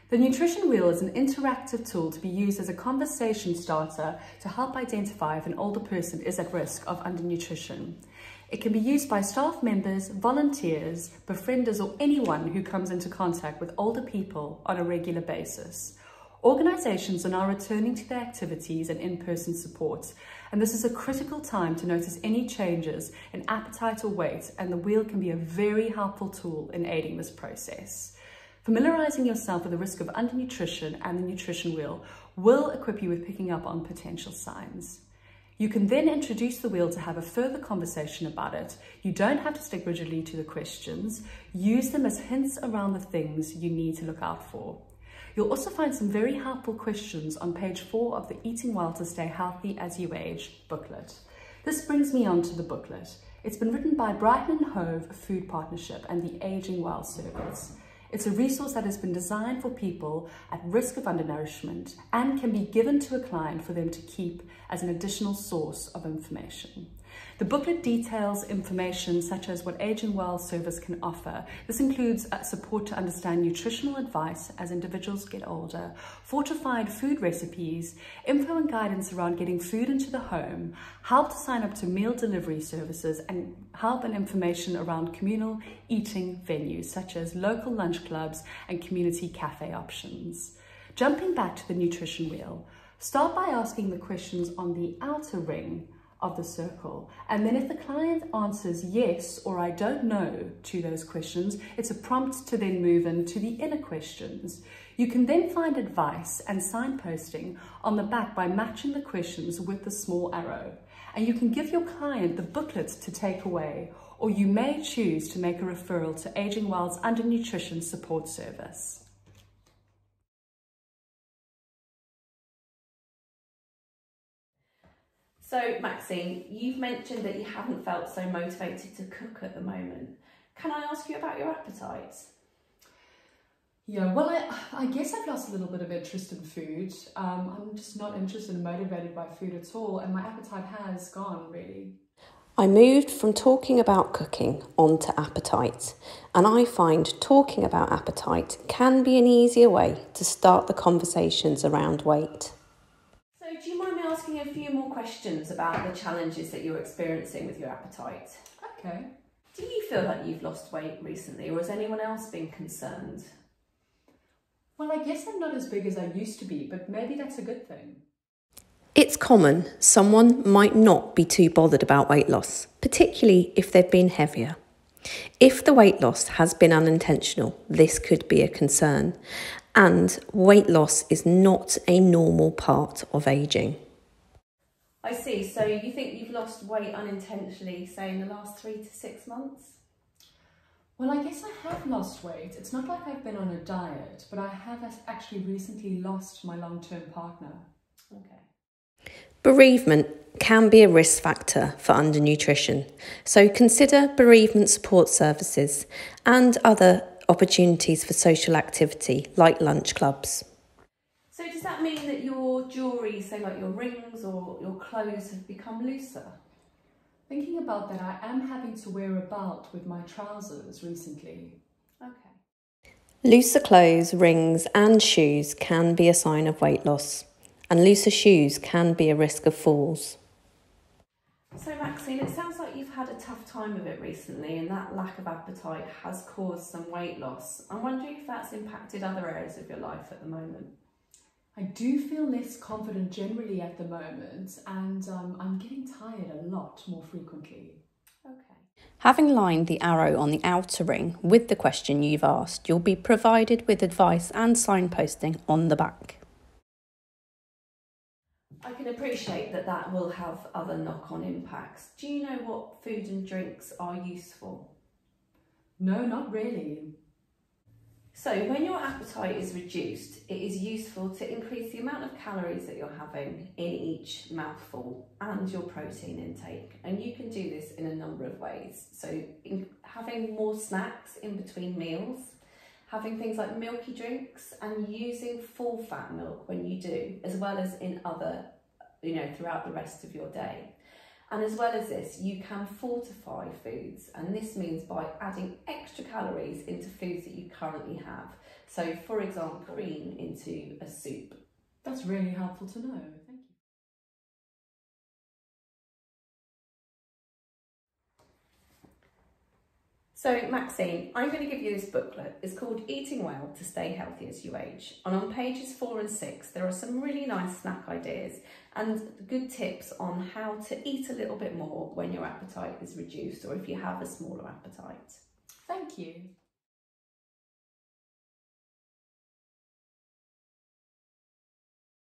The nutrition wheel is an interactive tool to be used as a conversation starter to help identify if an older person is at risk of undernutrition. It can be used by staff members, volunteers, befrienders, or anyone who comes into contact with older people on a regular basis. Organisations are now returning to their activities and in-person support, and this is a critical time to notice any changes in appetite or weight, and the wheel can be a very helpful tool in aiding this process. Familiarising yourself with the risk of undernutrition and the nutrition wheel will equip you with picking up on potential signs. You can then introduce the wheel to have a further conversation about it. You don't have to stick rigidly to the questions. Use them as hints around the things you need to look out for. You'll also find some very helpful questions on page 4 of the Eating Well to Stay Healthy as You Age booklet. This brings me on to the booklet. It's been written by Brighton and Hove Food Partnership and the Aging Well Service. It's a resource that has been designed for people at risk of undernourishment and can be given to a client for them to keep as an additional source of information. The booklet details information such as what Aging Well service can offer. This includes support to understand nutritional advice as individuals get older, fortified food recipes, info and guidance around getting food into the home, help to sign up to meal delivery services, and help and information around communal eating venues such as local lunch clubs and community cafe options. Jumping back to the nutrition wheel, start by asking the questions on the outer ring of the circle, and then if the client answers yes or I don't know to those questions, it's a prompt to then move into the inner questions. You can then find advice and signposting on the back by matching the questions with the small arrow, and you can give your client the booklet to take away, or you may choose to make a referral to Aging Well's Undernutrition support service. So Maxine, you've mentioned that you haven't felt so motivated to cook at the moment. Can I ask you about your appetite? Yeah, well, I guess I've lost a little bit of interest in food. I'm just not interested and motivated by food at all, and my appetite has gone, really. I moved from talking about cooking onto appetite, and I find talking about appetite can be an easier way to start the conversations around weight. Do you mind me asking a few more questions about the challenges that you're experiencing with your appetite? Okay. Do you feel like you've lost weight recently, or has anyone else been concerned? Well, I guess I'm not as big as I used to be, but maybe that's a good thing. It's common someone might not be too bothered about weight loss, particularly if they've been heavier. If the weight loss has been unintentional, this could be a concern. And weight loss is not a normal part of ageing. I see. So you think you've lost weight unintentionally, say in the last 3 to 6 months? Well, I guess I have lost weight. It's not like I've been on a diet, but I have actually recently lost my long-term partner. Okay. Bereavement can be a risk factor for undernutrition, so consider bereavement support services and other opportunities for social activity like lunch clubs. So does that mean that your jewellery, say like your rings or your clothes, have become looser? Thinking about that, I am having to wear a belt with my trousers recently. Okay. Looser clothes, rings and shoes can be a sign of weight loss, and looser shoes can be a risk of falls. So Maxine, it sounds like you've had a tough time of it recently, and that lack of appetite has caused some weight loss. I'm wondering if that's impacted other areas of your life at the moment. I do feel less confident generally at the moment, and I'm getting tired a lot more frequently. Okay. Having lined the arrow on the outer ring with the question you've asked, you'll be provided with advice and signposting on the back. I can appreciate that that will have other knock-on impacts. Do you know what food and drinks are useful? No, not really. So when your appetite is reduced, it is useful to increase the amount of calories that you're having in each mouthful and your protein intake. And you can do this in a number of ways. So having more snacks in between meals, having things like milky drinks, and using full fat milk when you do, as well as in other, throughout the rest of your day. And as well as this, you can fortify foods, and this means by adding extra calories into foods that you currently have. So for example, cream into a soup. That's really helpful to know. Thank you. So Maxine, I'm going to give you this booklet. It's called Eating Well to Stay Healthy as You Age. And on pages 4 and 6, there are some really nice snack ideas and good tips on how to eat a little bit more when your appetite is reduced or if you have a smaller appetite. Thank you.